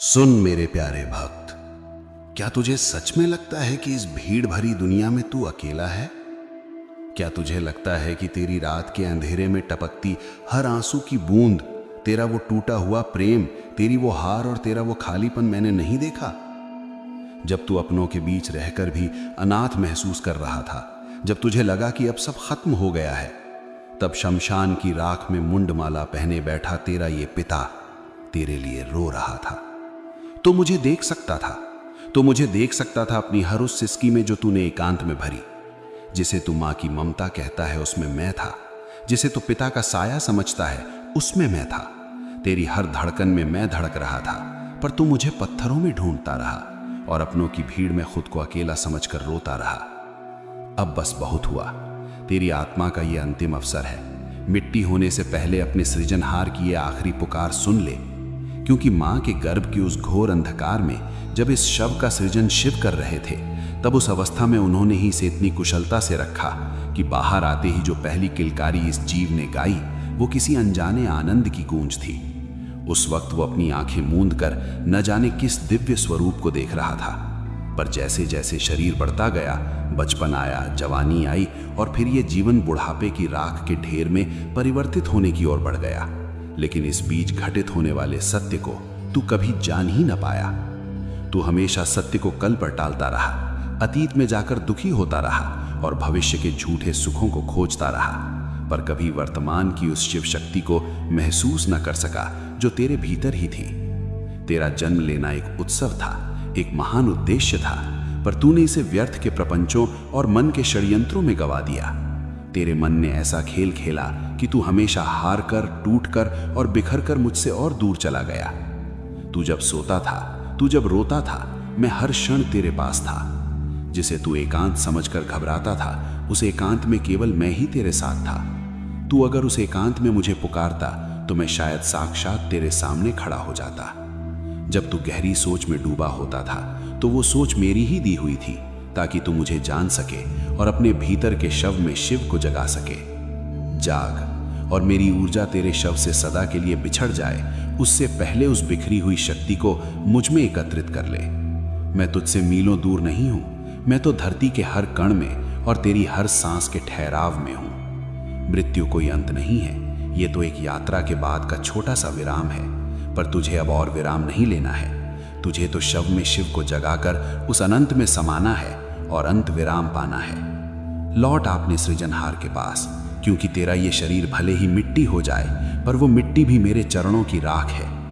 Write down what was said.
सुन मेरे प्यारे भक्त, क्या तुझे सच में लगता है कि इस भीड़ भरी दुनिया में तू अकेला है? क्या तुझे लगता है कि तेरी रात के अंधेरे में टपकती हर आंसू की बूंद, तेरा वो टूटा हुआ प्रेम, तेरी वो हार और तेरा वो खालीपन मैंने नहीं देखा? जब तू अपनों के बीच रहकर भी अनाथ महसूस कर रहा था, जब तुझे लगा कि अब सब खत्म हो गया है, तब शमशान की राख में मुंडमाला पहने बैठा तेरा ये पिता तेरे लिए रो रहा था। तो मुझे देख सकता था अपनी हर उस सिसकी में जो तूने एकांत में भरी। जिसे तू मां की ममता कहता है उसमें मैं था, जिसे तू पिता का साया समझता है उसमें मैं था। तेरी हर धड़कन में मैं धड़क रहा था, पर तू मुझे पत्थरों में ढूंढता रहा और अपनों की भीड़ में खुद को अकेला समझकर रोता रहा। अब बस बहुत हुआ। तेरी आत्मा का ये अंतिम अवसर है। मिट्टी होने से पहले अपने सृजनहार की ये आखिरी पुकार सुन ले, क्योंकि मां के गर्भ की उस घोर अंधकार में जब इस शव का सृजन शिव कर रहे थे, तब उस अवस्था में उन्होंने ही इसे इतनी कुशलता से रखा कि बाहर आते ही जो पहली किलकारी इस जीव ने गाई, वो किसी अनजाने आनंद की गूंज थी। उस वक्त वो अपनी आंखें मूंद कर न जाने किस दिव्य स्वरूप को देख रहा था। पर जैसे जैसे शरीर बढ़ता गया, बचपन आया, जवानी आई और फिर ये जीवन बुढ़ापे की राख के ढेर में परिवर्तित होने की ओर बढ़ गया। लेकिन इस बीच घटित होने वाले सत्य को तू कभी जान ही न पाया। तू हमेशा सत्य को कल पर टालता रहा, अतीत में जाकर दुखी होता रहा और भविष्य के झूठे सुखों को खोजता रहा, पर कभी वर्तमान की उस शिव शक्ति को महसूस न कर सका जो तेरे भीतर ही थी। तेरा जन्म लेना एक उत्सव था, एक महान उद्देश्य था, पर तूने इसे व्यर्थ के प्रपंचों और मन के षड्यंत्रों में गवा दिया। तेरे मन ने ऐसा खेल खेला कि तू हमेशा हार कर, टूट कर और बिखर कर मुझसे और दूर चला गया। तू जब सोता था, तू जब रोता था, मैं हर क्षण तेरे पास था। जिसे तू एकांत समझकर घबराता था, उस एकांत में केवल मैं ही तेरे साथ था। तू अगर उस एकांत में मुझे पुकारता तो मैं शायद साक्षात तेरे सामने खड़ा हो जाता। जब तू गहरी सोच में डूबा होता था, तो वो सोच मेरी ही दी हुई थी, ताकि तू मुझे जान सके और अपने भीतर के शव में शिव को जगा सके। जाग और मेरी ऊर्जा तेरे शव से सदा के लिए बिछड़ जाए, उससे पहले उस बिखरी हुई शक्ति को मुझ में एकत्रित कर ले। मैं तुझसे मीलों दूर नहीं हूं, मैं तो धरती के हर कण में और तेरी हर सांस के ठहराव में हूं। मृत्यु कोई अंत नहीं है, ये तो एक यात्रा के बाद का छोटा सा विराम है, पर तुझे अब और विराम नहीं लेना है। तुझे तो शव में शिव को जगाकर उस अनंत में समाना है और अंत विराम पाना है। लौट अपने सृजनहार के पास, क्योंकि तेरा ये शरीर भले ही मिट्टी हो जाए, पर वो मिट्टी भी मेरे चरणों की राख है।